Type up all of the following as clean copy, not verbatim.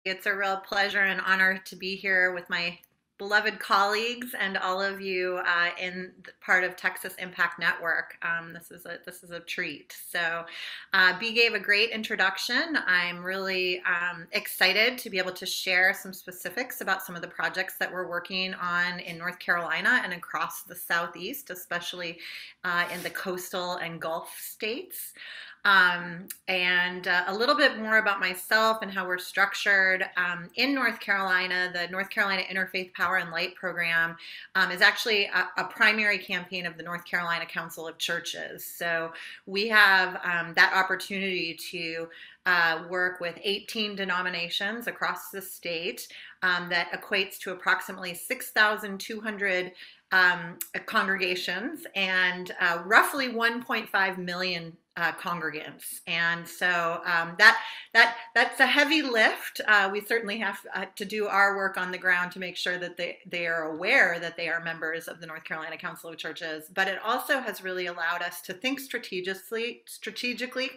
It's a real pleasure and honor to be here with my beloved colleagues and all of you in part of Texas Impact Network. This is a treat. So, B gave a great introduction. I'm really excited to be able to share some specifics about some of the projects that we're working on in North Carolina and across the Southeast, especially in the coastal and Gulf states. And a little bit more about myself and how we're structured. In North Carolina, the North Carolina Interfaith Power and Light program is actually a primary campaign of the North Carolina Council of Churches. So we have that opportunity to work with 18 denominations across the state that equates to approximately 6,200 congregations and roughly 1.5 million congregants. And so that's a heavy lift. We certainly have to do our work on the ground to make sure that they are aware that they are members of the North Carolina Council of Churches, but it also has really allowed us to think strategically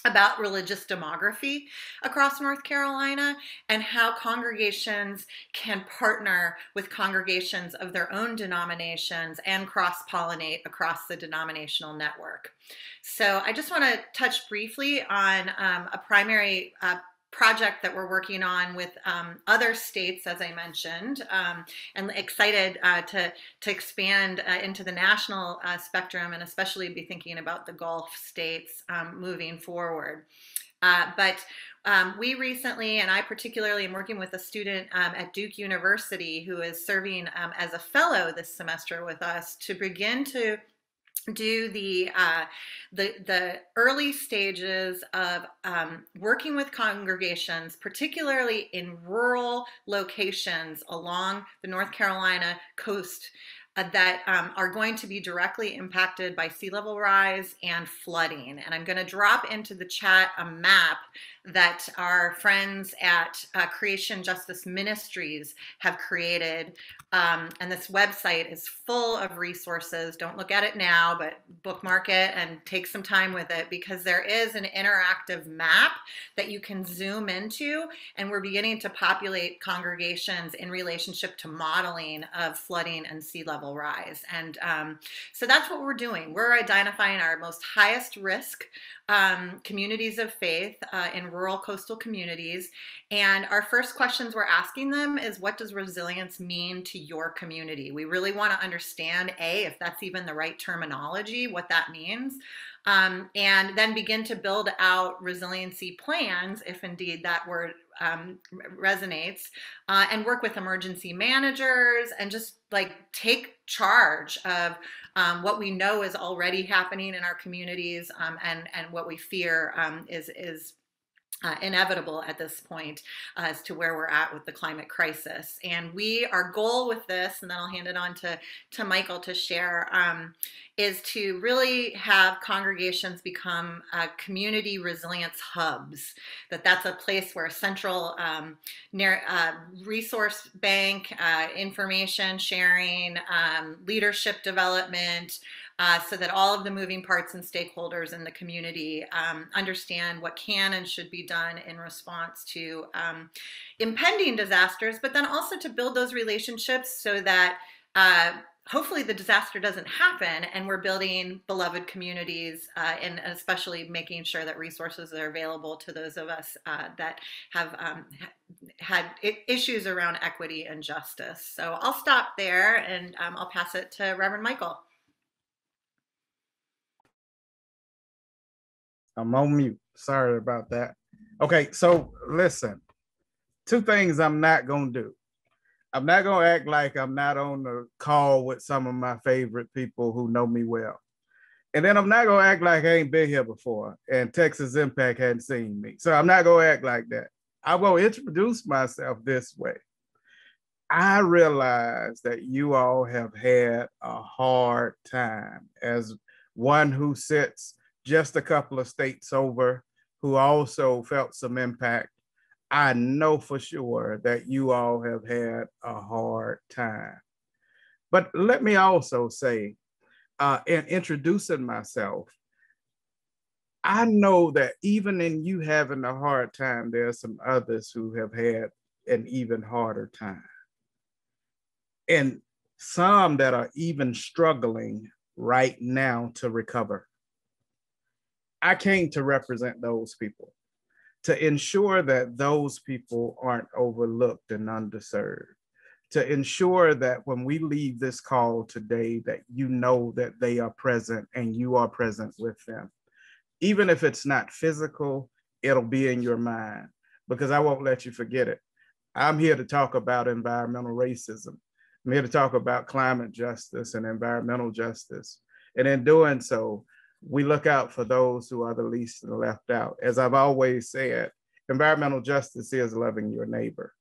about religious demography across North Carolina and how congregations can partner with congregations of their own denominations and cross-pollinate across the denominational network. So I just want to touch briefly on a primary project that we're working on with other states, as I mentioned, and excited to expand into the national spectrum and especially be thinking about the Gulf states moving forward. But we recently, and I particularly am working with a student at Duke University who is serving as a fellow this semester with us to begin to do the early stages of working with congregations, particularly in rural locations along the North Carolina coast that are going to be directly impacted by sea level rise and flooding. And I'm going to drop into the chat a map that our friends at Creation Justice Ministries have created. And this website is full of resources. Don't look at it now, but bookmark it and take some time with it, because there is an interactive map that you can zoom into, and we're beginning to populate congregations in relationship to modeling of flooding and sea level rise. And so that's what we're doing. We're identifying our most highest risk communities of faith in rural coastal communities. And our first questions we're asking them is, what does resilience mean to your community? We really want to understand, A, if that's even the right terminology, what that means, and then begin to build out resiliency plans, if indeed that word resonates, and work with emergency managers and just like take charge of what we know is already happening in our communities, and what we fear is inevitable at this point as to where we're at with the climate crisis. And our goal with this, and then I'll hand it on to Michael to share, is to really have congregations become community resilience hubs. That's a place where central resource bank, information sharing, leadership development, so that all of the moving parts and stakeholders in the community understand what can and should be done in response to impending disasters, but then also to build those relationships so that hopefully the disaster doesn't happen, and we're building beloved communities, and especially making sure that resources are available to those of us that have had issues around equity and justice. So I'll stop there, and I'll pass it to Reverend Michael. I'm on mute. Sorry about that. Okay, so listen, two things I'm not going to do. I'm not going to act like I'm not on the call with some of my favorite people who know me well. And then I'm not going to act like I ain't been here before and Texas Impact hadn't seen me. So I'm not going to act like that. I'm going to introduce myself this way. I realize that you all have had a hard time, as one who sits just a couple of states over, who also felt some impact. I know for sure that you all have had a hard time. But let me also say, in introducing myself, I know that even in you having a hard time, there are some others who have had an even harder time. And some that are even struggling right now to recover. I came to represent those people, to ensure that those people aren't overlooked and underserved, to ensure that when we leave this call today, that you know that they are present and you are present with them. Even if it's not physical, it'll be in your mind, because I won't let you forget it. I'm here to talk about environmental racism. I'm here to talk about climate justice and environmental justice. And in doing so, we look out for those who are the least and left out. As I've always said, environmental justice is loving your neighbor.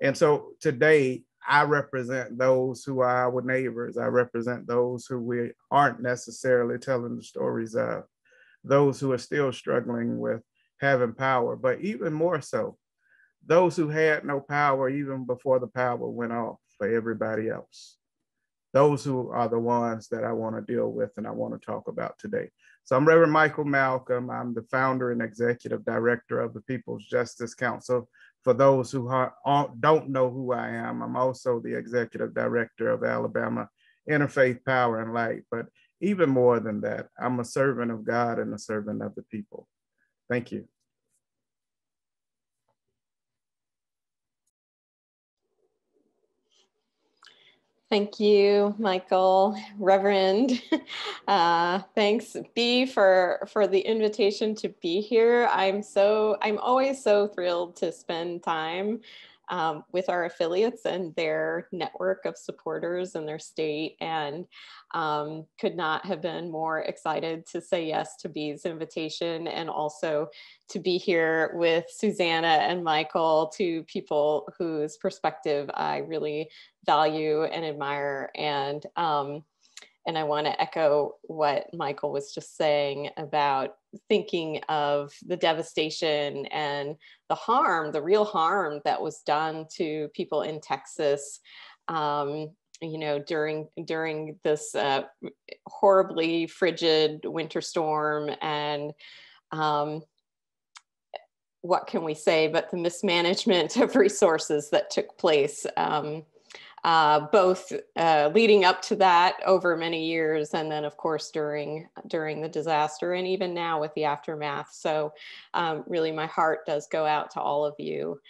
And so today, I represent those who are our neighbors. I represent those who we aren't necessarily telling the stories of, those who are still struggling with having power, but even more so, those who had no power even before the power went off for everybody else. Those who are the ones that I want to deal with and I want to talk about today. So I'm Reverend Michael Malcom. I'm the founder and executive director of the People's Justice Council. For those who don't know who I am, I'm also the executive director of Alabama Interfaith Power and Light. But even more than that, I'm a servant of God and a servant of the people. Thank you. Thank you, Michael, Reverend. Thanks, B, for the invitation to be here. I'm always so thrilled to spend time with our affiliates and their network of supporters in their state, and could not have been more excited to say yes to B's invitation, and also to be here with Susannah and Michael, two people whose perspective I really value and admire. And I want to echo what Michael was just saying about thinking of the devastation and the harm, the real harm that was done to people in Texas, you know, during this horribly frigid winter storm. And what can we say but the mismanagement of resources that took place, both leading up to that over many years, and then of course during the disaster, and even now with the aftermath. So really my heart does go out to all of you.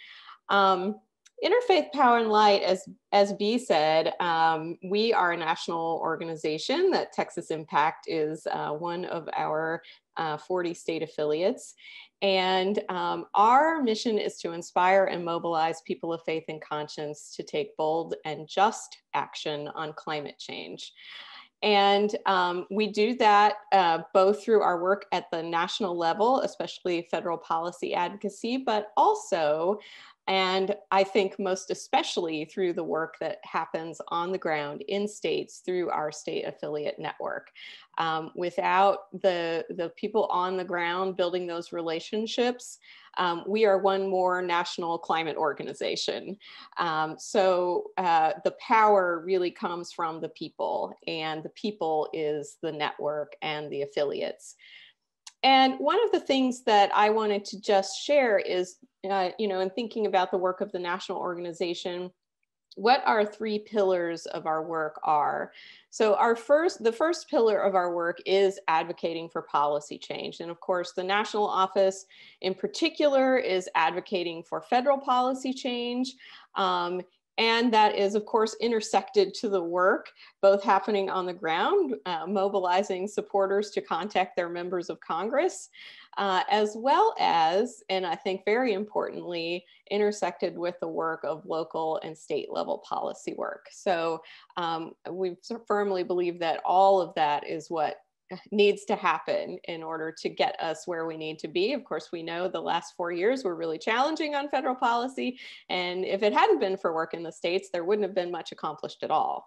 Interfaith Power and Light, as B said, we are a national organization that Texas Impact is one of our 40 state affiliates. And our mission is to inspire and mobilize people of faith and conscience to take bold and just action on climate change. And we do that both through our work at the national level, especially federal policy advocacy, but also, and I think most especially, through the work that happens on the ground in states through our state affiliate network. Without the people on the ground building those relationships, we are one more national climate organization. So the power really comes from the people, and the people is the network and the affiliates. And one of the things that I wanted to just share is, you know, in thinking about the work of the national organization, what our three pillars of our work are. So the first pillar of our work is advocating for policy change. And of course, the national office in particular is advocating for federal policy change. And that is, of course, intersected to the work, both happening on the ground, mobilizing supporters to contact their members of Congress, as well as, and I think very importantly, intersected with the work of local and state level policy work. So we firmly believe that all of that is what needs to happen in order to get us where we need to be. Of course, we know the last 4 years were really challenging on federal policy. And if it hadn't been for work in the states, there wouldn't have been much accomplished at all.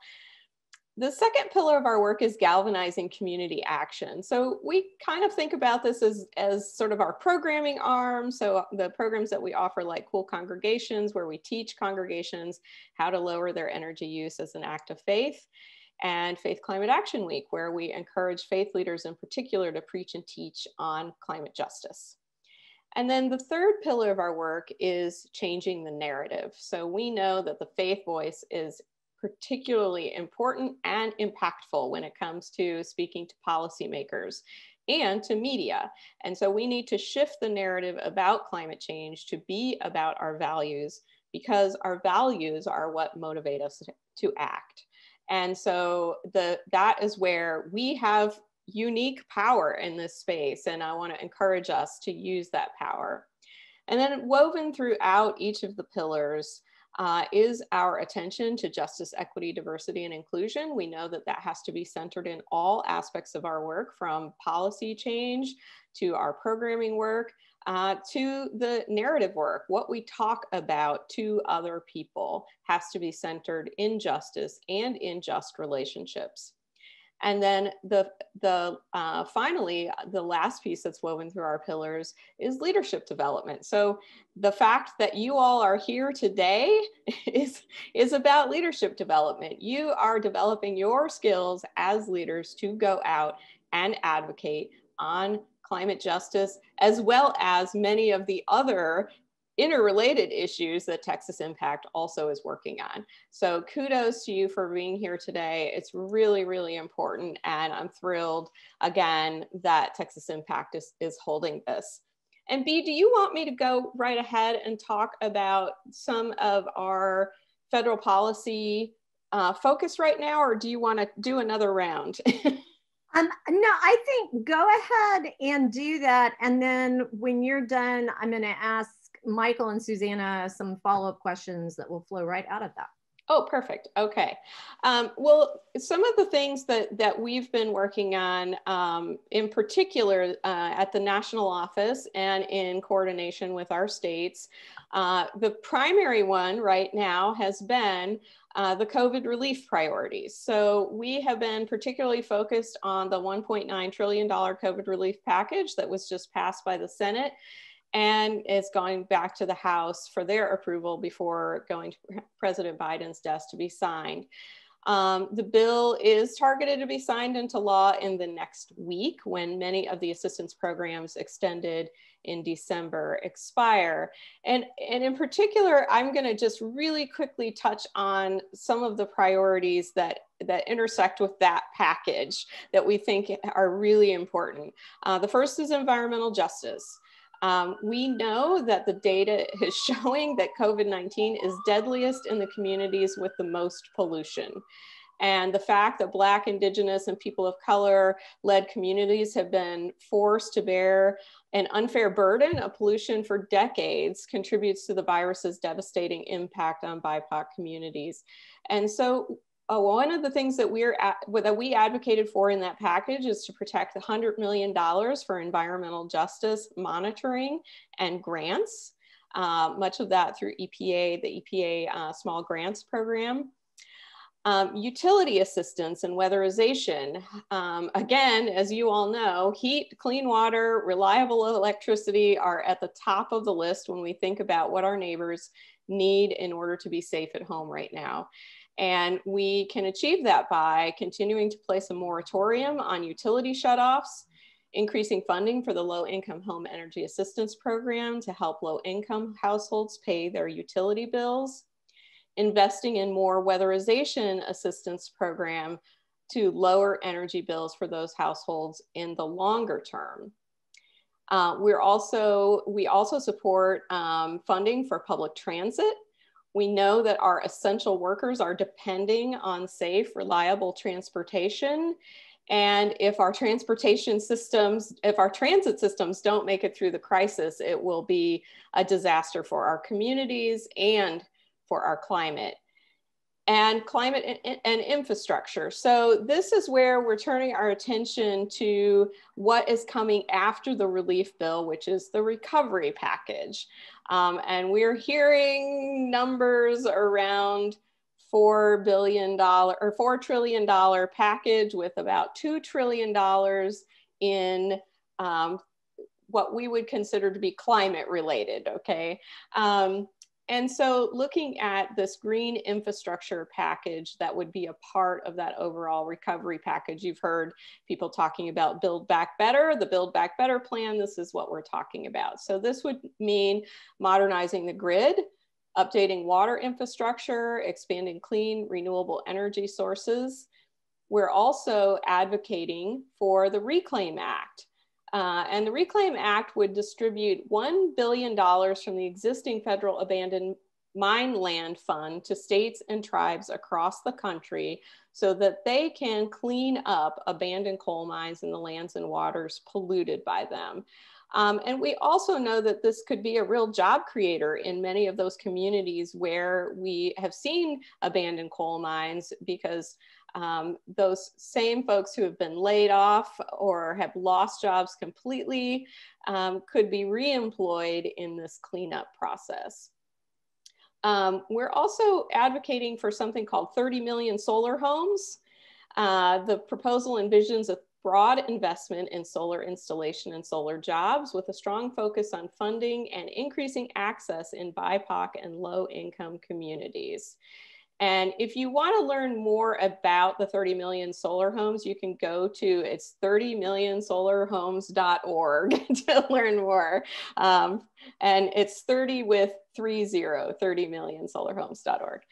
The second pillar of our work is galvanizing community action. So we kind of think about this as sort of our programming arm. So the programs that we offer, like Cool Congregations, where we teach congregations how to lower their energy use as an act of faith. and Faith Climate Action Week, where we encourage faith leaders in particular to preach and teach on climate justice. And then the third pillar of our work is changing the narrative. So we know that the faith voice is particularly important and impactful when it comes to speaking to policymakers and to media. And so we need to shift the narrative about climate change to be about our values, because our values are what motivate us to act. And so that is where we have unique power in this space. And I want to encourage us to use that power. And then woven throughout each of the pillars is our attention to justice, equity, diversity, and inclusion. We know that that has to be centered in all aspects of our work, from policy change to our programming work, to the narrative work. What we talk about to other people has to be centered in justice and in just relationships. And then finally, the last piece that's woven through our pillars is leadership development. So the fact that you all are here today is about leadership development. You are developing your skills as leaders to go out and advocate on climate justice, as well as many of the other interrelated issues that Texas Impact also is working on. So kudos to you for being here today. It's really, really important. And I'm thrilled again that Texas Impact is holding this. And Bea, do you want me to go right ahead and talk about some of our federal policy focus right now, or do you want to do another round? No, I think go ahead and do that. And then when you're done, I'm going to ask Michael and Susannah some follow-up questions that will flow right out of that. Oh, perfect. Okay. Well, some of the things that we've been working on, in particular at the national office and in coordination with our states, the primary one right now has been the COVID relief priorities. So we have been particularly focused on the $1.9 trillion COVID relief package that was just passed by the Senate, and it's going back to the House for their approval before going to President Biden's desk to be signed. The bill is targeted to be signed into law in the next week, when many of the assistance programs extended in December expire. And in particular, I'm going to just really quickly touch on some of the priorities that intersect with that package that we think are really important. The first is environmental justice. We know that the data is showing that COVID-19 is deadliest in the communities with the most pollution. And the fact that Black, Indigenous, and people of color-led communities have been forced to bear an unfair burden of pollution for decades contributes to the virus's devastating impact on BIPOC communities. And so one of the things that we advocated for in that package is to protect the $100 million for environmental justice monitoring and grants, much of that through EPA, the EPA Small Grants Program. Utility assistance and weatherization. Again, as you all know, heat, clean water, reliable electricity are at the top of the list when we think about what our neighbors need in order to be safe at home right now. And we can achieve that by continuing to place a moratorium on utility shutoffs, increasing funding for the Low-Income Home Energy Assistance Program to help low-income households pay their utility bills, investing in more weatherization assistance program to lower energy bills for those households in the longer term. We also support funding for public transit. We know that our essential workers are depending on safe, reliable transportation. And if our transit systems don't make it through the crisis, it will be a disaster for our communities and for our climate. And climate and infrastructure. So this is where we're turning our attention to what is coming after the relief bill, which is the recovery package. And we're hearing numbers around $4 trillion package with about $2 trillion in what we would consider to be climate related, okay? And so looking at this green infrastructure package that would be a part of that overall recovery package, you've heard people talking about Build Back Better, the Build Back Better plan. This is what we're talking about. So this would mean modernizing the grid, updating water infrastructure, expanding clean, renewable energy sources. We're also advocating for the Reclaim Act. And the Reclaim Act would distribute $1 billion from the existing federal abandoned mine land fund to states and tribes across the country so that they can clean up abandoned coal mines in the lands and waters polluted by them. And we also know that this could be a real job creator in many of those communities where we have seen abandoned coal mines, because those same folks who have been laid off or have lost jobs completely could be reemployed in this cleanup process. We're also advocating for something called 30 million solar homes. The proposal envisions a broad investment in solar installation and solar jobs with a strong focus on funding and increasing access in BIPOC and low-income communities. And if you want to learn more about the 30 million solar homes, you can go to, it's 30millionsolarhomes.org to learn more. And it's 30 with 30, 30millionsolarhomes.org.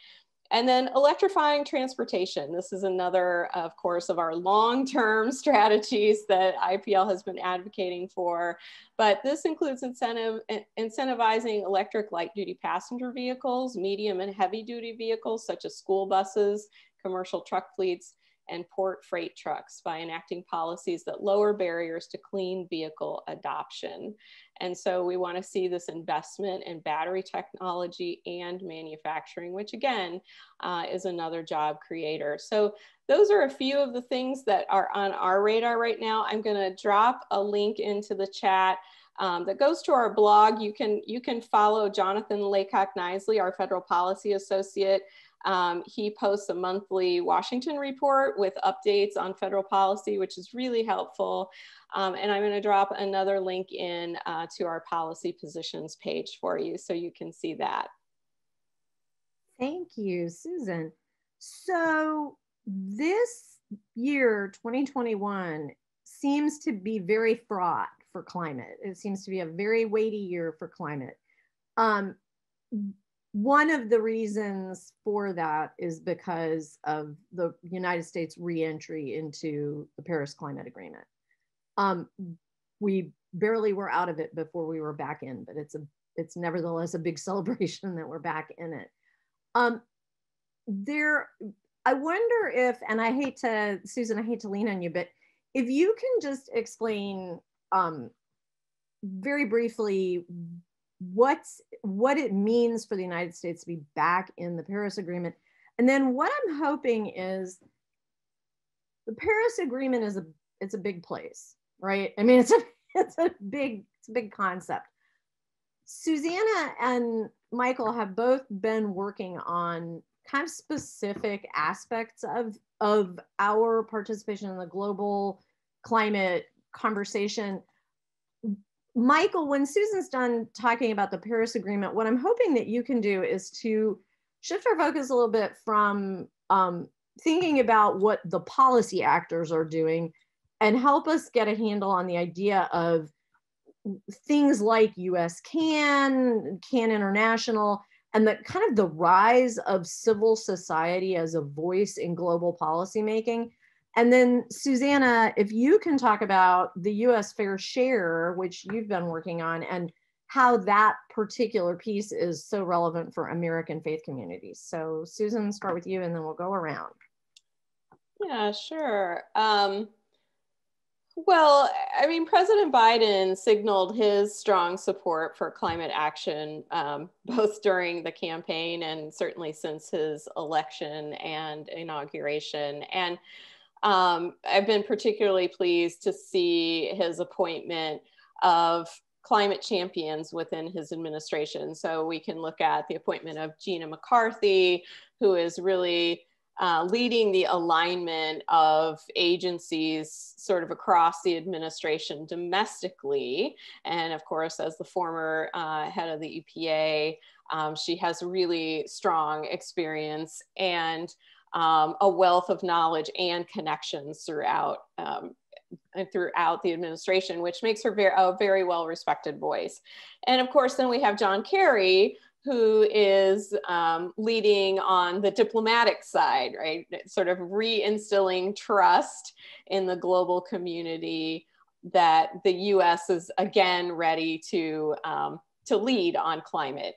And then electrifying transportation. This is another, of course, of our long-term strategies that IPL has been advocating for. But this includes incentivizing electric light-duty passenger vehicles, medium and heavy-duty vehicles such as school buses, commercial truck fleets, and port freight trucks by enacting policies that lower barriers to clean vehicle adoption. And so we want to see this investment in battery technology and manufacturing, which again, is another job creator. So those are a few of the things that are on our radar right now. I'm going to drop a link into the chat that goes to our blog. You can follow Jonathan Laycock-Nisley, our federal policy associate. He posts a monthly Washington report with updates on federal policy, which is really helpful. And I'm going to drop another link in to our policy positions page for you so you can see that. Thank you, Susan. So this year, 2021, seems to be very fraught for climate. It seems to be a very weighty year for climate. One of the reasons for that is because of the United States re-entry into the Paris Climate Agreement. We barely were out of it before we were back in, but it's nevertheless a big celebration that we're back in it. I wonder if, and I hate to, Susan, I hate to lean on you, but if you can just explain very briefly what it means for the United States to be back in the Paris Agreement. And then what I'm hoping is the Paris Agreement it's a big place, right? I mean, it's a big concept. Susannah and Michael have both been working on kind of specific aspects of our participation in the global climate conversation. Michael, when Susan's done talking about the Paris Agreement, what I'm hoping that you can do is to shift our focus a little bit from thinking about what the policy actors are doing and help us get a handle on the idea of things like US CAN International, and the kind of the rise of civil society as a voice in global policymaking. And then Susannah, if you can talk about the US Fair Share, which you've been working on, and how that particular piece is so relevant for American faith communities. So Susan, start with you and then we'll go around. Yeah, sure. Well, I mean, President Biden signaled his strong support for climate action, both during the campaign and certainly since his election and inauguration. And I've been particularly pleased to see his appointment of climate champions within his administration. So we can look at the appointment of Gina McCarthy, who is really leading the alignment of agencies sort of across the administration domestically. And of course, as the former head of the EPA, she has really strong experience and a wealth of knowledge and connections throughout the administration, which makes her a very well-respected voice. And of course, then we have John Kerry, who is leading on the diplomatic side, right? Sort of reinstilling trust in the global community that the US is again ready to lead on climate.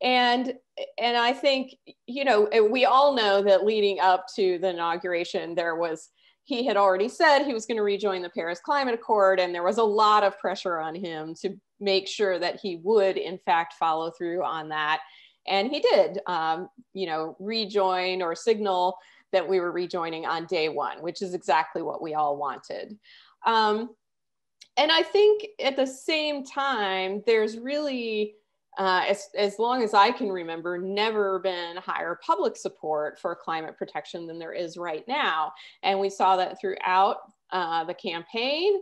And I think, you know, we all know that leading up to the inauguration, he had already said he was going to rejoin the Paris Climate Accord, and there was a lot of pressure on him to make sure that he would, in fact, follow through on that. And he did, you know, rejoin or signal that we were rejoining on day one, which is exactly what we all wanted. And I think at the same time, there's really, as long as I can remember, never been higher public support for climate protection than there is right now. And we saw that throughout the campaign.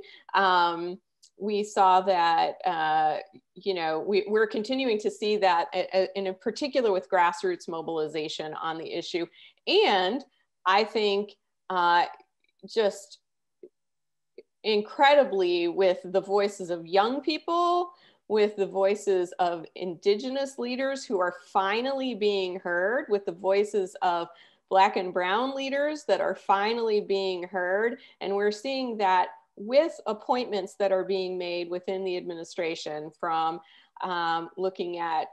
We saw that, you know, we're continuing to see that in particular with grassroots mobilization on the issue. And I think just incredibly with the voices of young people, with the voices of Indigenous leaders who are finally being heard, with the voices of Black and Brown leaders that are finally being heard. And we're seeing that with appointments that are being made within the administration, from looking at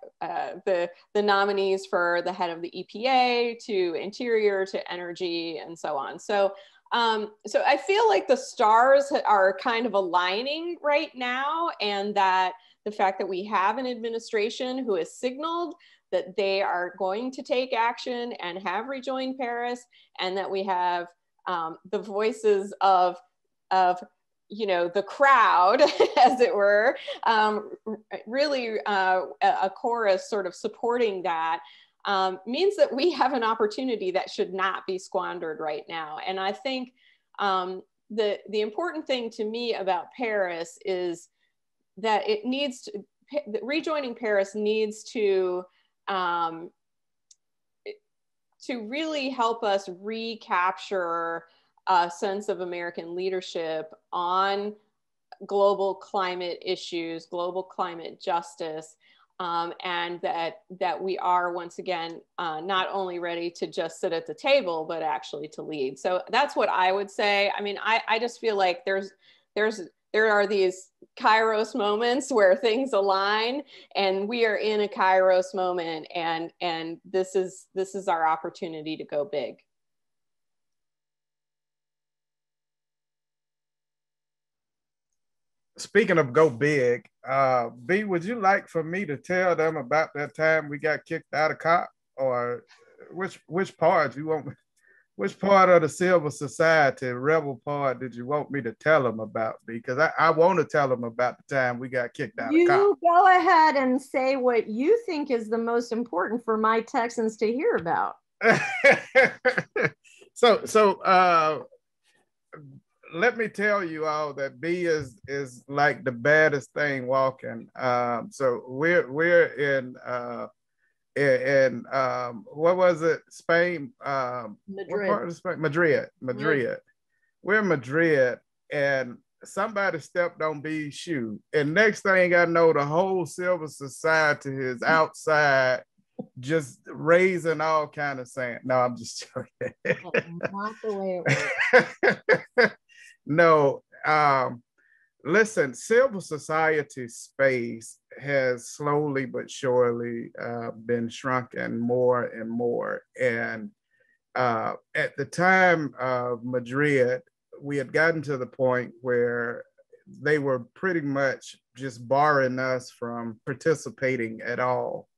the nominees for the head of the EPA to Interior to Energy and so on. So I feel like the stars are kind of aligning right now, and that the fact that we have an administration who has signaled that they are going to take action and have rejoined Paris, and that we have the voices of you know, the crowd, as it were, really a chorus sort of supporting that, means that we have an opportunity that should not be squandered right now. And I think the important thing to me about Paris is that rejoining Paris needs to really help us recapture a sense of American leadership on global climate issues, global climate justice, and that we are once again not only ready to just sit at the table, but actually to lead. So that's what I would say. I mean, I just feel like there are these Kairos moments where things align, and we are in a Kairos moment, and this is our opportunity to go big. Speaking of go big, B, would you like for me to tell them about that time we got kicked out of COP, or which part you want? Which part of the civil society rebel part did you want me to tell them about? Because I want to tell them about the time we got kicked out of COP. You go ahead and say what you think is the most important for my Texans to hear about. So let me tell you all that B is like the baddest thing walking. So we're in what was it? Spain? Madrid. What part of Spain? Madrid. We're in Madrid, and somebody stepped on B's shoe, and next thing I know, the whole civil society is outside, just raising all kind of sand. No, I'm just joking. Not the way it works. No, listen, civil society space has slowly but surely been shrunken more and more. And at the time of Madrid, we had gotten to the point where they were pretty much just barring us from participating at all,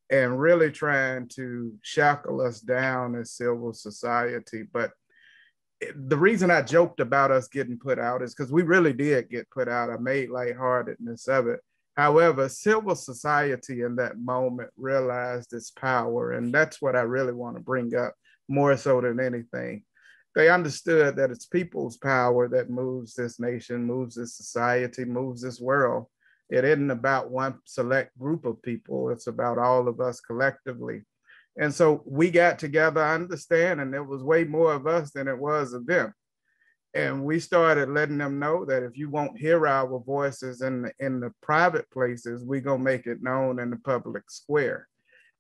and really trying to shackle us down as civil society. But the reason I joked about us getting put out is because we really did get put out. I made lightheartedness of it. However, civil society in that moment realized its power, and that's what I really want to bring up more so than anything. They understood that it's people's power that moves this nation, moves this society, moves this world. It isn't about one select group of people. It's about all of us collectively. And so we got together understanding there was way more of us than it was of them. And we started letting them know that if you won't hear our voices in the private places, we're going to make it known in the public square.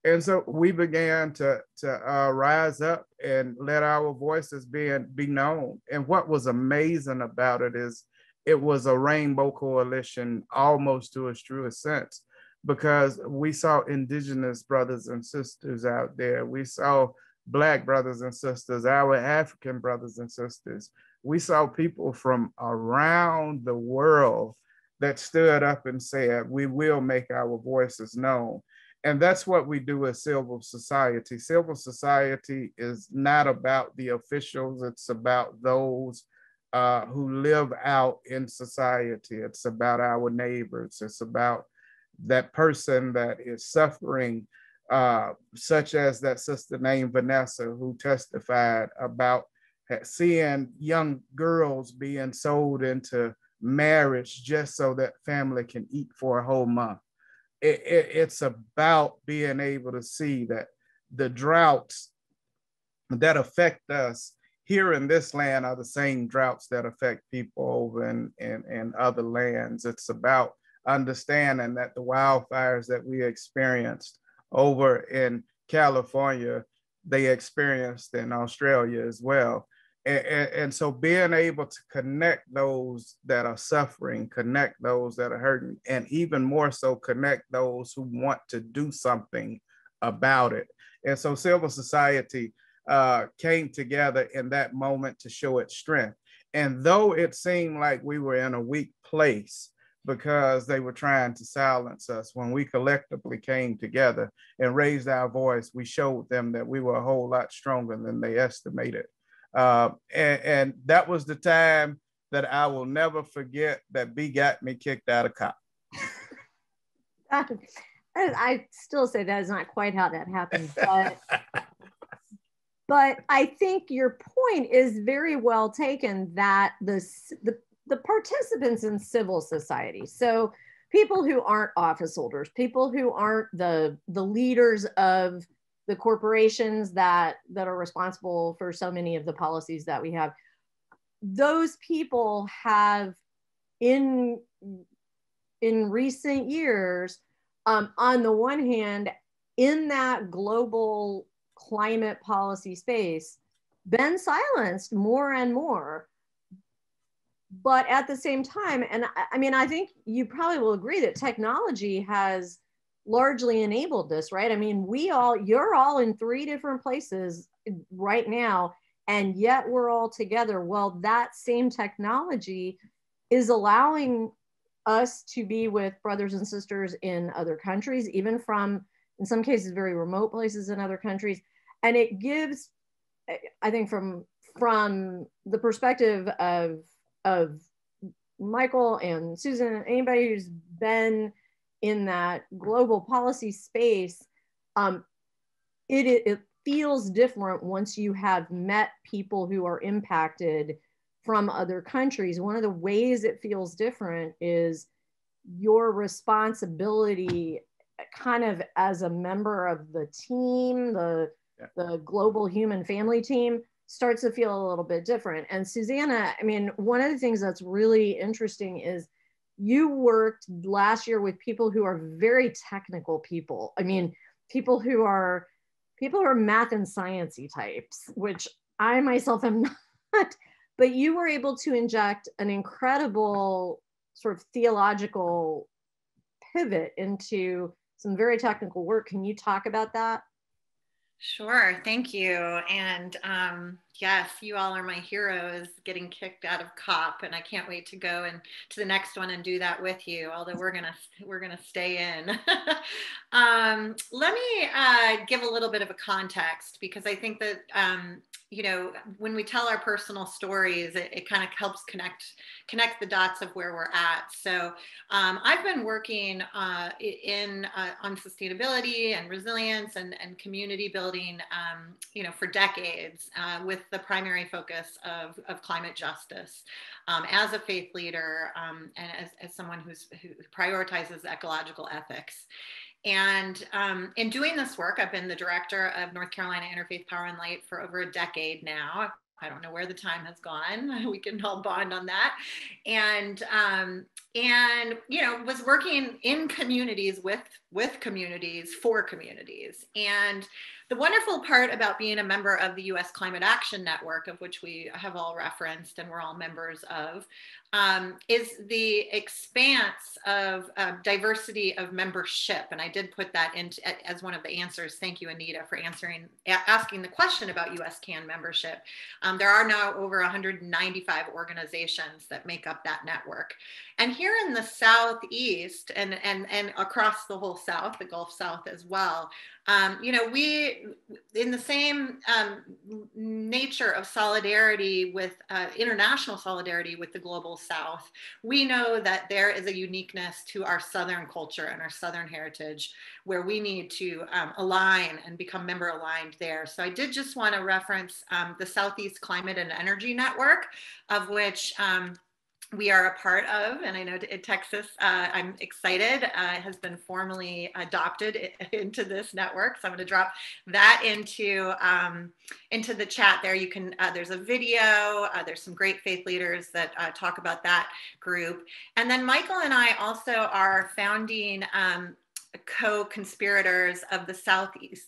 And so we began to rise up and let our voices be known. And what was amazing about it is it was a rainbow coalition almost to its truest sense, because we saw indigenous brothers and sisters out there. We saw Black brothers and sisters, our African brothers and sisters. We saw people from around the world that stood up and said, we will make our voices known. And that's what we do as civil society. Civil society is not about the officials. It's about those who live out in society. It's about our neighbors. It's about that person that is suffering, such as that sister named Vanessa, who testified about seeing young girls being sold into marriage just so that family can eat for a whole month. It's about being able to see that the droughts that affect us here in this land are the same droughts that affect people over in other lands. It's about understanding that the wildfires that we experienced over in California, they experienced in Australia as well. And so being able to connect those that are suffering, connect those that are hurting, and even more so connect those who want to do something about it. And so civil society came together in that moment to show its strength. And though it seemed like we were in a weak place because they were trying to silence us, when we collectively came together and raised our voice, we showed them that we were a whole lot stronger than they estimated. And that was the time that I will never forget that B got me kicked out of COP. I still say that is not quite how that happened, but I think your point is very well taken, that the participants in civil society, so people who aren't office holders, people who aren't the leaders of the corporations that are responsible for so many of the policies that we have, those people have in recent years, on the one hand, in that global climate policy space, been silenced more and more. But at the same time, and I mean, I think you probably will agree that technology has largely enabled this, right? I mean, you're all in 3 different places right now, and yet we're all together. Well, that same technology is allowing us to be with brothers and sisters in other countries, even from, in some cases, very remote places in other countries. And it gives, I think, from the perspective of Michael and Susan, anybody who's been in that global policy space, it feels different once you have met people who are impacted from other countries. One of the ways it feels different is your responsibility kind of as a member of the team, the global human family team, starts to feel a little bit different. And Susannah, I mean, one of the things that's really interesting is you worked last year with people who are very technical people. I mean, people who are math and sciencey types, which I myself am not, but you were able to inject an incredible sort of theological pivot into some very technical work. Can you talk about that? Sure, thank you. And Yes, you all are my heroes getting kicked out of COP, and I can't wait to go and to the next one and do that with you. Although we're gonna stay in. Let me give a little bit of a context, because I think that when we tell our personal stories, it kind of helps connect the dots of where we're at. So I've been working on sustainability and resilience and community building, for decades, with the primary focus of climate justice, as a faith leader, and as someone who prioritizes ecological ethics. And in doing this work, I've been the director of North Carolina Interfaith Power and Light for over a decade now. I don't know where the time has gone. We can all bond on that. And was working in communities with communities for communities. And the wonderful part about being a member of the U.S. Climate Action Network, of which we have all referenced and we're all members of, is the expanse of diversity of membership. And I did put that into as one of the answers. Thank you, Anita, for asking the question about U.S. CAN membership. There are now over 195 organizations that make up that network. And here in the Southeast and across the whole South, the Gulf South as well, we, in the same nature of solidarity with international solidarity with the global South, we know that there is a uniqueness to our Southern culture and our Southern heritage where we need to align and become member aligned there. So I did just want to reference the Southeast Climate and Energy Network, of which we are a part of, and I know in Texas, I'm excited, has been formally adopted into this network. So I'm going to drop that into the chat there. You can, there's a video, there's some great faith leaders that talk about that group. And then Michael and I also are founding co-conspirators of the Southeast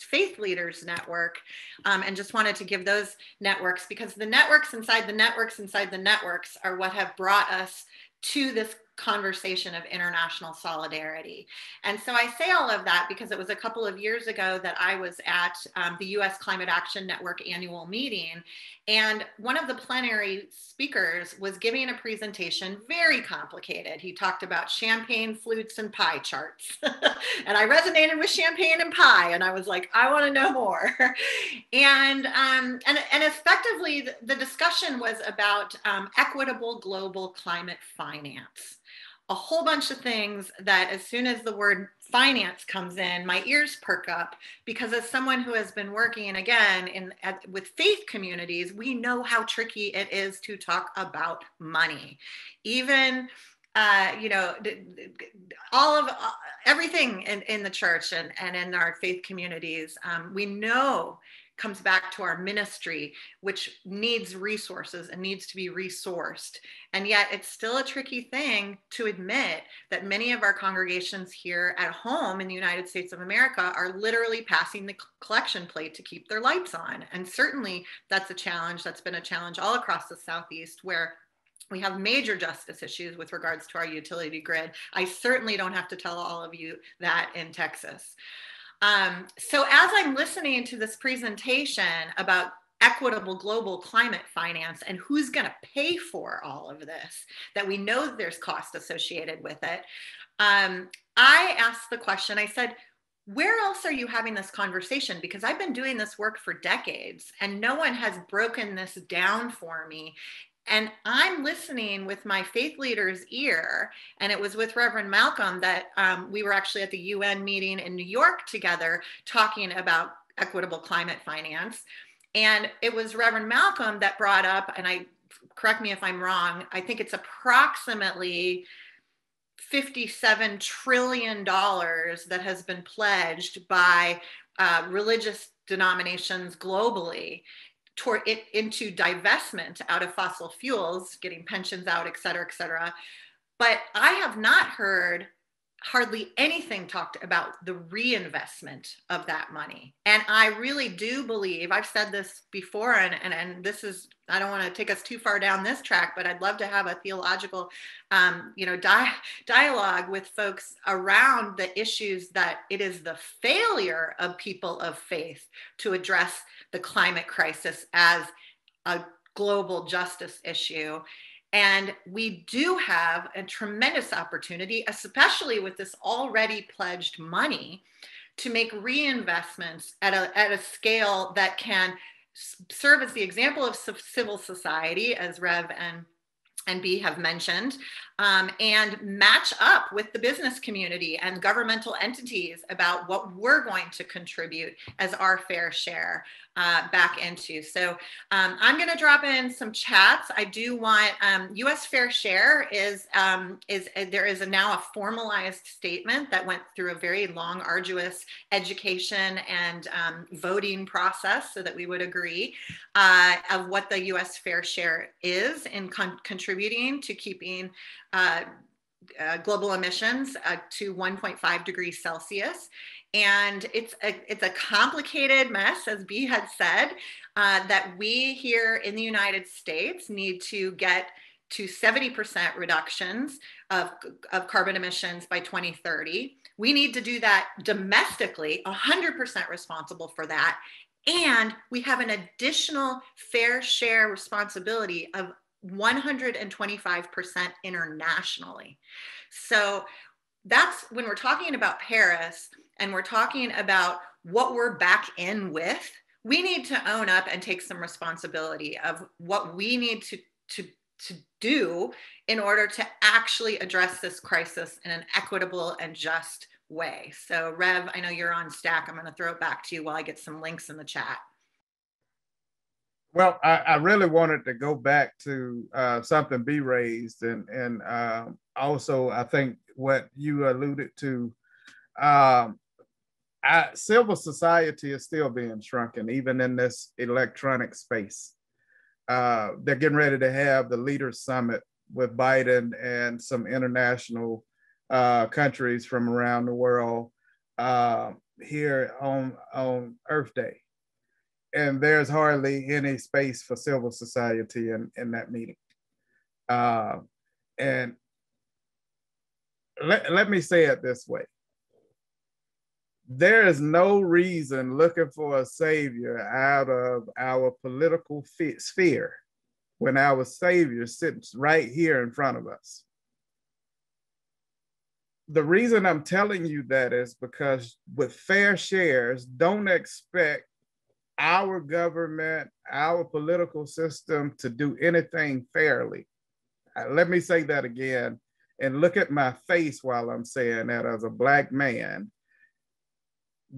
Faith Leaders Network, and just wanted to give those networks, because the networks inside the networks inside the networks are what have brought us to this conversation of international solidarity. And so I say all of that because it was a couple of years ago that I was at the U.S. Climate Action Network annual meeting, and one of the plenary speakers was giving a presentation, very complicated. He talked about champagne flutes and pie charts. And I resonated with champagne and pie, and I was like, I want to know more. And effectively, the discussion was about equitable global climate finance. A whole bunch of things that as soon as the word finance comes in, my ears perk up, because as someone who has been working again with faith communities, we know how tricky it is to talk about money. Even all of everything in the church and in our faith communities, we know comes back to our ministry, which needs resources and needs to be resourced. And yet it's still a tricky thing to admit that many of our congregations here at home in the United States of America are literally passing the collection plate to keep their lights on. And certainly that's a challenge. That's been a challenge all across the Southeast, where we have major justice issues with regards to our utility grid. I certainly don't have to tell all of you that in Texas. So as I'm listening to this presentation about equitable global climate finance and who's going to pay for all of this, that we know there's cost associated with it, I asked the question, I said, where else are you having this conversation? Because I've been doing this work for decades and no one has broken this down for me. And I'm listening with my faith leader's ear, and it was with Reverend Malcom that we were actually at the UN meeting in New York together talking about equitable climate finance. And it was Reverend Malcom that brought up, and correct me if I'm wrong, I think it's approximately $57 trillion that has been pledged by religious denominations globally into divestment out of fossil fuels, getting pensions out, et cetera, et cetera. But I have not heard hardly anything talked about the reinvestment of that money. And I really do believe, I've said this before, and this is, I don't want to take us too far down this track, but I'd love to have a theological, dialogue with folks around the issues that it is the failure of people of faith to address the climate crisis as a global justice issue. And we do have a tremendous opportunity, especially with this already pledged money, to make reinvestments at a scale that can serve as the example of civil society, as Rev and B have mentioned, and match up with the business community and governmental entities about what we're going to contribute as our fair share back into. So I'm going to drop in some chats. I do want U.S. Fair Share there is now a formalized statement that went through a very long, arduous education and voting process so that we would agree of what the U.S. Fair Share is in contributing to keeping global emissions to 1.5 degrees Celsius. And it's a complicated mess, as B had said, that we here in the United States need to get to 70% reductions of carbon emissions by 2030. We need to do that domestically, 100% responsible for that. And we have an additional fair share responsibility of 125% internationally. So that's when we're talking about Paris and we're talking about what we're back in with, we need to own up and take some responsibility of what we need to do in order to actually address this crisis in an equitable and just way. So Rev, I know you're on stack. I'm going to throw it back to you while I get some links in the chat. Well, I really wanted to go back to something B raised, and also I think what you alluded to, civil society is still being shrunken, even in this electronic space. They're getting ready to have the Leaders Summit with Biden and some international countries from around the world here on Earth Day. And there's hardly any space for civil society in that meeting. And let me say it this way. There is no reason looking for a savior out of our political sphere when our savior sits right here in front of us. The reason I'm telling you that is because with fair shares, don't expect our government, our political system to do anything fairly. Let me say that again, and look at my face while I'm saying that as a Black man.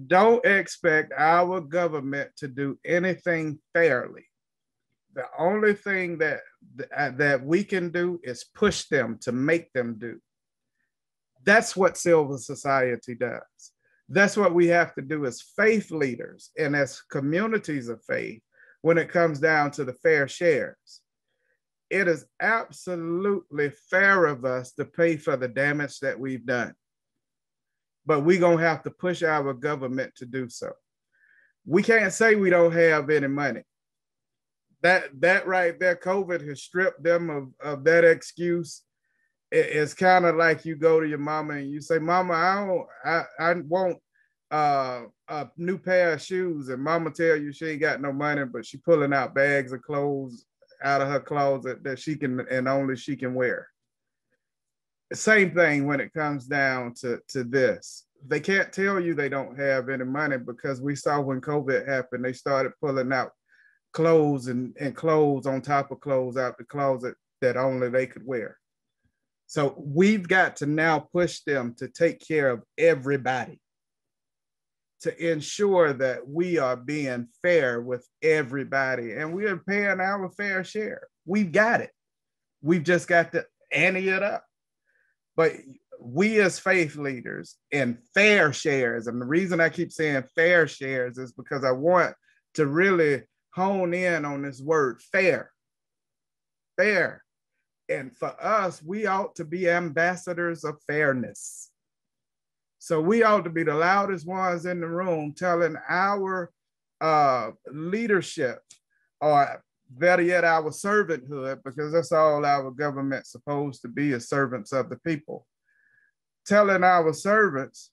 Don't expect our government to do anything fairly. The only thing that we can do is push them to make them do. That's what civil society does. That's what we have to do as faith leaders and as communities of faith when it comes down to the fair shares. It is absolutely fair of us to pay for the damage that we've done. But we're going to have to push our government to do so. We can't say we don't have any money. That right there, COVID has stripped them of that excuse. It's kind of like you go to your mama and you say, Mama, I want a new pair of shoes, and Mama tell you she ain't got no money, but she pulling out bags of clothes out of her closet that she can and only she can wear. Same thing when it comes down to this. They can't tell you they don't have any money because we saw when COVID happened, they started pulling out clothes and clothes on top of clothes out the closet that only they could wear. So we've got to now push them to take care of everybody, to ensure that we are being fair with everybody and we are paying our fair share. We've got it. We've just got to ante it up. But we as faith leaders in fair shares, and the reason I keep saying fair shares is because I want to really hone in on this word fair. Fair. And for us, we ought to be ambassadors of fairness. So we ought to be the loudest ones in the room telling our leadership, or better yet, our servanthood, because that's all our government's supposed to be, as servants of the people. Telling our servants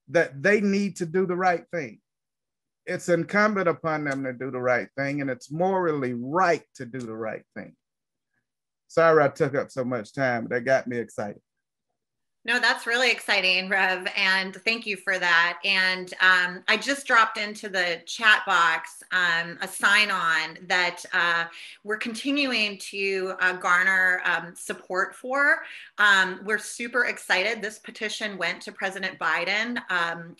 that they need to do the right thing. It's incumbent upon them to do the right thing, and it's morally right to do the right thing. Sorry I took up so much time, but that got me excited. No, that's really exciting, Rev, and thank you for that. And I just dropped into the chat box a sign-on that we're continuing to garner support for. We're super excited. This petition went to President Biden,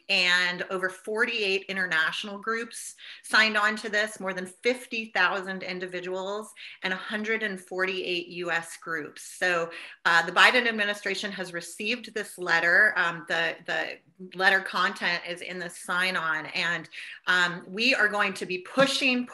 and over 48 international groups signed on to this, more than 50,000 individuals, and 148 US groups. So the Biden administration has received this letter. The letter content is in the sign-on, and we are going to be pushing.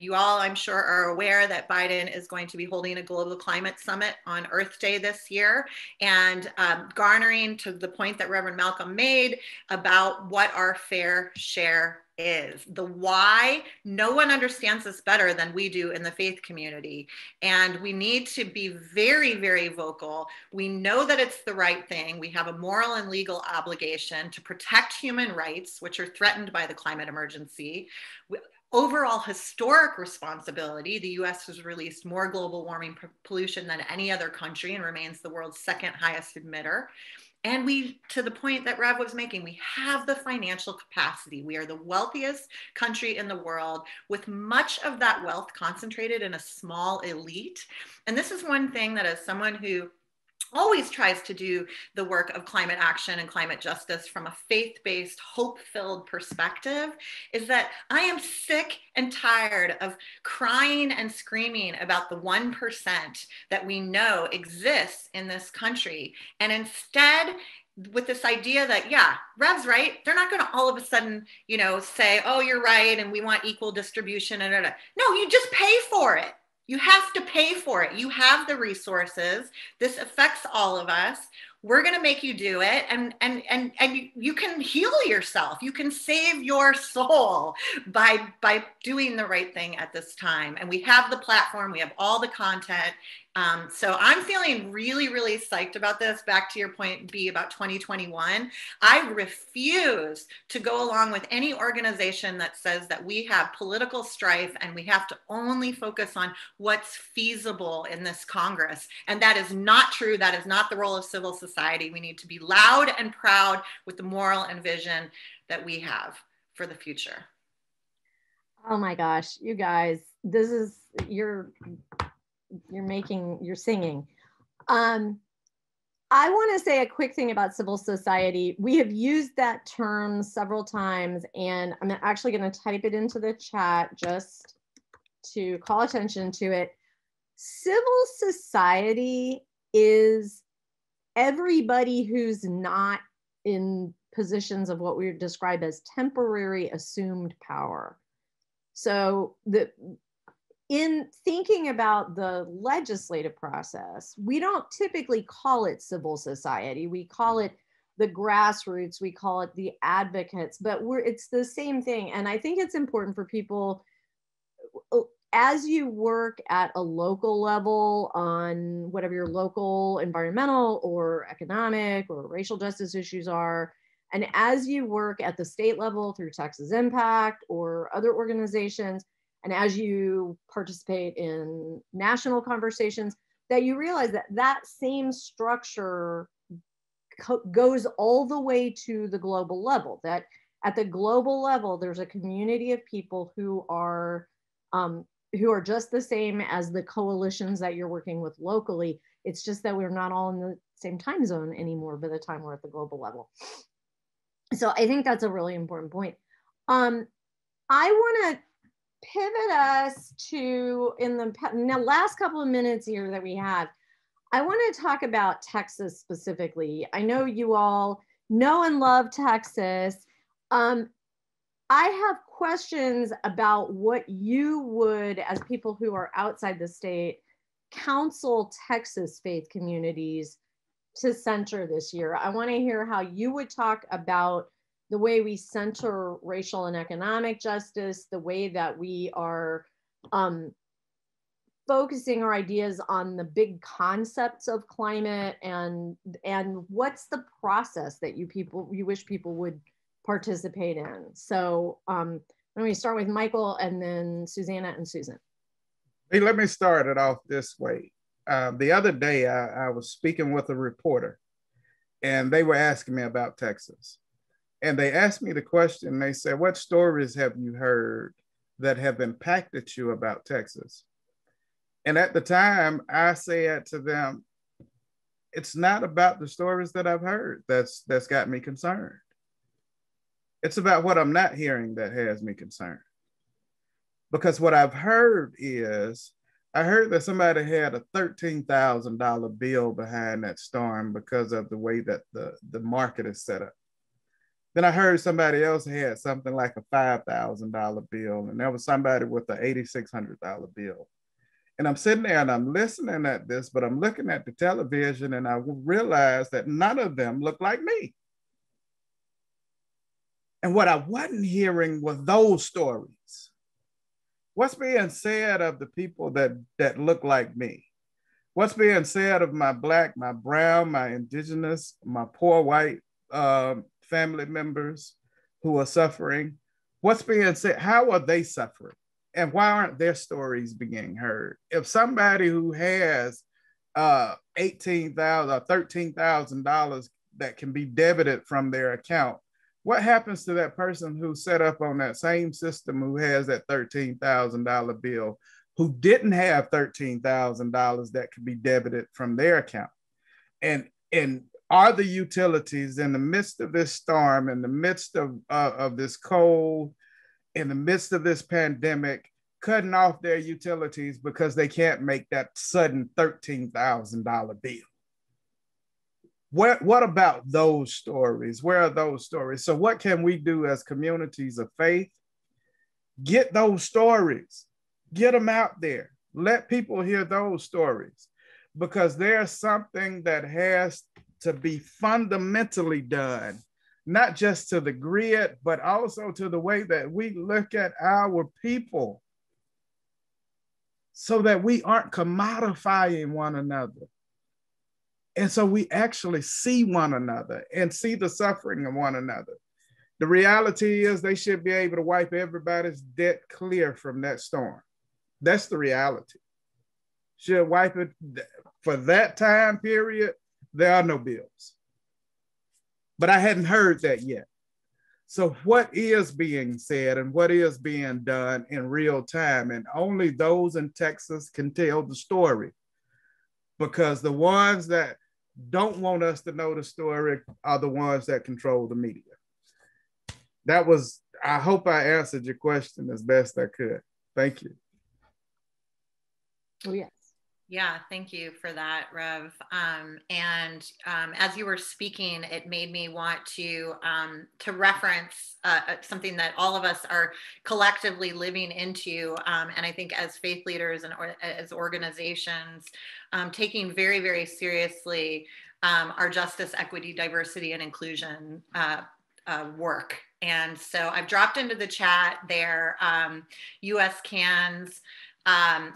You all, I'm sure, are aware that Biden is going to be holding a global climate summit on Earth Day this year, and garnering, to the point that Reverend Malcom made about what our fair share is. The why, no one understands this better than we do in the faith community. And we need to be very, very vocal. We know that it's the right thing. We have a moral and legal obligation to protect human rights, which are threatened by the climate emergency. Overall historic responsibility. The US has released more global warming pollution than any other country and remains the world's second highest emitter. And we, to the point that Rev was making, we have the financial capacity. We are the wealthiest country in the world, with much of that wealth concentrated in a small elite. And this is one thing that, as someone who always tries to do the work of climate action and climate justice from a faith-based, hope-filled perspective, is that I am sick and tired of crying and screaming about the 1% that we know exists in this country. And instead, with this idea that, yeah, Rev's right, they're not going to all of a sudden, say, oh, you're right, and we want equal distribution. No, you just pay for it. You have to pay for it. You have the resources. This affects all of us. We're going to make you do it. And you can heal yourself. You can save your soul by doing the right thing at this time. And we have the platform. We have all the content. So I'm feeling really, really psyched about this. Back to your point, B, about 2021. I refuse to go along with any organization that says that we have political strife and we have to only focus on what's feasible in this Congress. And that is not true. That is not the role of civil society. We need to be loud and proud with the moral and vision that we have for the future. Oh my gosh, you guys, this is, you're singing. I want to say a quick thing about civil society. We have used that term several times, and I'm actually going to type it into the chat just to call attention to it. Civil society is everybody who's not in positions of what we describe as temporary assumed power. So in thinking about the legislative process, we don't typically call it civil society. We call it the grassroots, we call it the advocates, but it's the same thing. And I think it's important for people, as you work at a local level on whatever your local environmental or economic or racial justice issues are, and as you work at the state level through Texas Impact or other organizations, and as you participate in national conversations, that you realize that that same structure goes all the way to the global level, that at the global level, there's a community of people who are just the same as the coalitions that you're working with locally. It's just that we're not all in the same time zone anymore by the time we're at the global level. So I think that's a really important point. I want to pivot us to, in the last couple of minutes here that we have, I want to talk about Texas specifically. I know you all know and love Texas. I have questions about what you would, as people who are outside the state, counsel Texas faith communities to center this year. I want to hear how you would talk about the way we center racial and economic justice, the way that we are focusing our ideas on the big concepts of climate, and what's the process that you wish people would participate in. So I'm going to start with Michael and then Susannah and Susan. Hey, let me start it off this way. The other day, I was speaking with a reporter, and they were asking me about Texas. And they asked me the question, they said, what stories have you heard that have impacted you about Texas? And at the time, I said to them, it's not about the stories that I've heard that's got me concerned. It's about what I'm not hearing that has me concerned. Because what I've heard is, I heard that somebody had a $13,000 bill behind that storm because of the way that the market is set up. Then I heard somebody else had something like a $5,000 bill, and there was somebody with an $8,600 bill. And I'm sitting there and I'm listening at this, but I'm looking at the television and I realized that none of them looked like me. And what I wasn't hearing were those stories. What's being said of the people that look like me? What's being said of my Black, my brown, my indigenous, my poor white family members who are suffering? What's being said? How are they suffering? And why aren't their stories being heard? If somebody who has $18,000 or $13,000 that can be debited from their account, what happens to that person who set up on that same system who has that $13,000 bill, who didn't have $13,000 that could be debited from their account? And are the utilities in the midst of this storm, in the midst of this cold, in the midst of this pandemic, cutting off their utilities because they can't make that sudden $13,000 bill? What about those stories? Where are those stories? So what can we do as communities of faith? Get those stories, get them out there. Let people hear those stories, because there's something that has to be fundamentally done, not just to the grid, but also to the way that we look at our people, so that we aren't commodifying one another. And so we actually see one another and see the suffering of one another. The reality is they should be able to wipe everybody's debt clear from that storm. That's the reality. Should wipe it for that time period. There are no bills. But I hadn't heard that yet. So what is being said and what is being done in real time? And only those in Texas can tell the story, because the ones that don't want us to know the story are the ones that control the media. I hope I answered your question as best I could. Thank you. Oh, yes. Yeah, thank you for that, Rev. As you were speaking, it made me want to reference something that all of us are collectively living into, and I think as faith leaders and as organizations, taking very, very seriously our justice, equity, diversity, and inclusion work. And so I've dropped into the chat there US CAN's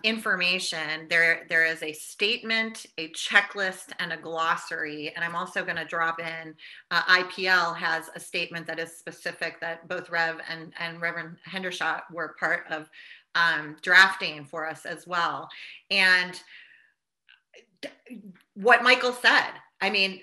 information. There is a statement, a checklist, and a glossary. And I'm also going to drop in IPL has a statement that is specific that both Rev and Reverend Hendershot were part of drafting for us as well. And what Michael said, I mean,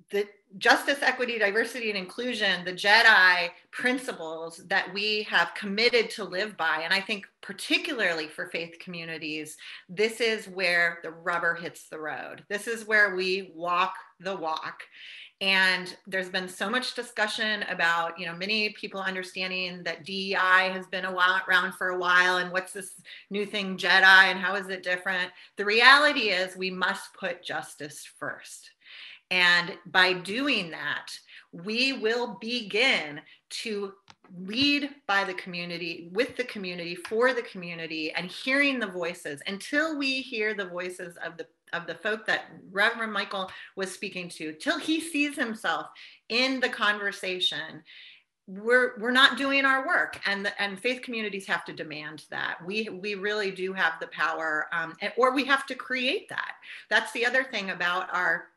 the justice, equity, diversity, and inclusion, the JEDI principles that we have committed to live by. And I think particularly for faith communities, this is where the rubber hits the road. This is where we walk the walk. And there's been so much discussion about, many people understanding that DEI has been around for a while, and what's this new thing, JEDI, and how is it different? The reality is we must put justice first. And by doing that, we will begin to lead by the community, with the community, for the community, and hearing the voices. Until we hear the voices the folk that Reverend Michael was speaking to, till he sees himself in the conversation, we're not doing our work, and faith communities have to demand that. We really do have the power, or we have to create that. That's the other thing about our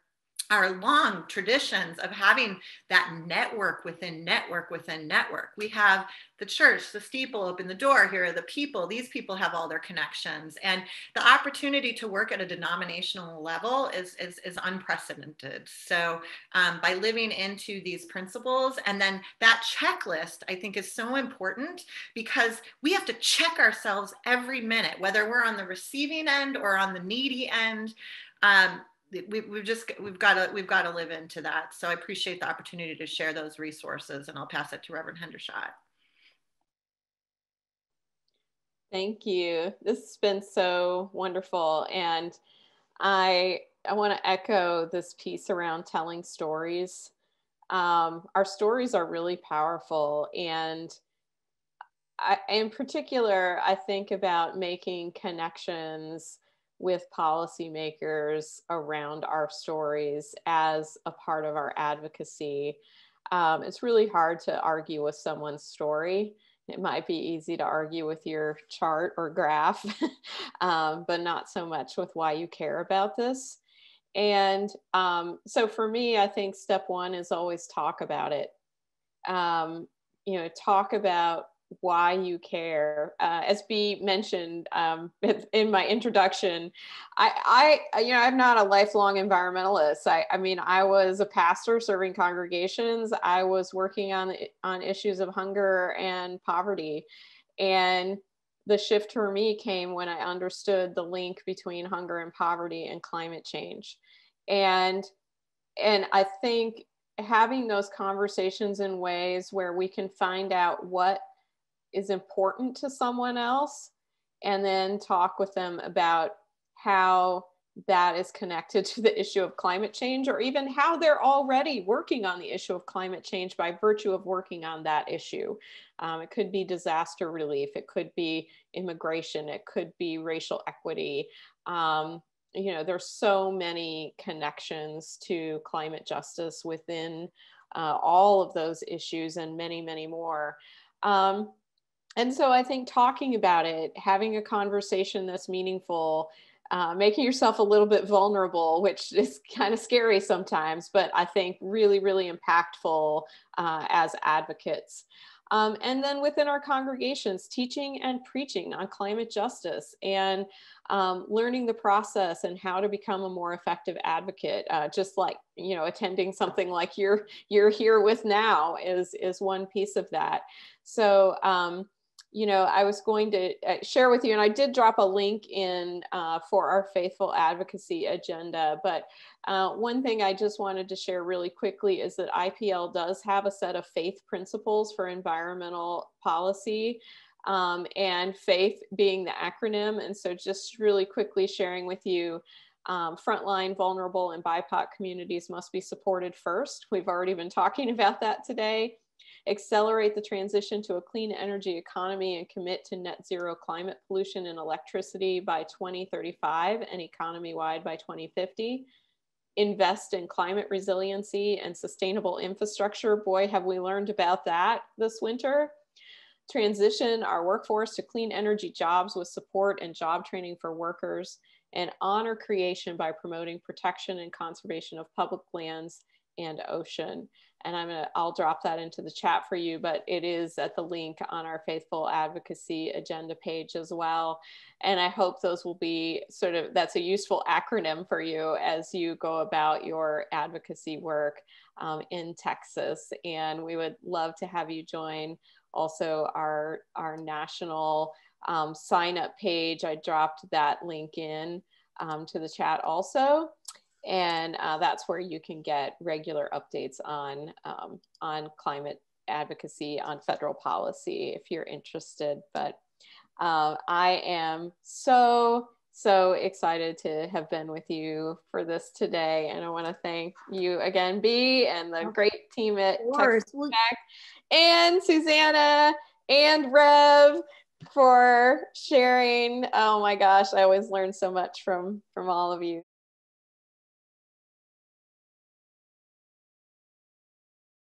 long traditions of having that network within network within network. We have the church, the steeple, open the door. Here are the people. These people have all their connections, and the opportunity to work at a denominational level is unprecedented. So by living into these principles, and then that checklist, I think, is so important, because we have to check ourselves every minute, whether we're on the receiving end or on the needy end. We've got to live into that. So I appreciate the opportunity to share those resources, and I'll pass it to Reverend Hendershot. Thank you. This has been so wonderful, and I want to echo this piece around telling stories. Our stories are really powerful, and in particular, I think about making connections with policymakers around our stories as a part of our advocacy. It's really hard to argue with someone's story. It might be easy to argue with your chart or graph, but not so much with why you care about this. And so for me, I think step one is always talk about it. Talk about why you care. As B mentioned in my introduction, I'm not a lifelong environmentalist. I was a pastor serving congregations. I was working on issues of hunger and poverty, and the shift for me came when I understood the link between hunger and poverty and climate change, and I think having those conversations in ways where we can find out what is important to someone else, and then talk with them about how that is connected to the issue of climate change, or even how they're already working on the issue of climate change by virtue of working on that issue. It could be disaster relief, it could be immigration, it could be racial equity. There's so many connections to climate justice within all of those issues, and many, many more. And so I think talking about it, having a conversation that's meaningful, making yourself a little bit vulnerable, which is kind of scary sometimes, but I think really, really impactful as advocates. And then within our congregations, teaching and preaching on climate justice, and learning the process and how to become a more effective advocate, just like, attending something like you're here with now is one piece of that. So, I was going to share with you, and I did drop a link in for our Faithful Advocacy agenda, but one thing I just wanted to share really quickly is that IPL does have a set of faith principles for environmental policy, and faith being the acronym. And so just really quickly sharing with you, frontline, vulnerable, and BIPOC communities must be supported first. We've already been talking about that today. Accelerate the transition to a clean energy economy and commit to net zero climate pollution and electricity by 2035 and economy-wide by 2050. Invest in climate resiliency and sustainable infrastructure. Boy, have we learned about that this winter. Transition our workforce to clean energy jobs with support and job training for workers, and honor creation by promoting protection and conservation of public lands and ocean. And I'll drop that into the chat for you, but it is at the link on our Faithful Advocacy agenda page as well. And I hope those will be that's a useful acronym for you as you go about your advocacy work in Texas. And we would love to have you join also our national sign up page. I dropped that link in to the chat also. And that's where you can get regular updates on climate advocacy, on federal policy, if you're interested. But I am so excited to have been with you for this today. And I want to thank you again, B, and the great team at Texas Tech, and Susannah and Rev for sharing. Oh my gosh, I always learn so much from all of you.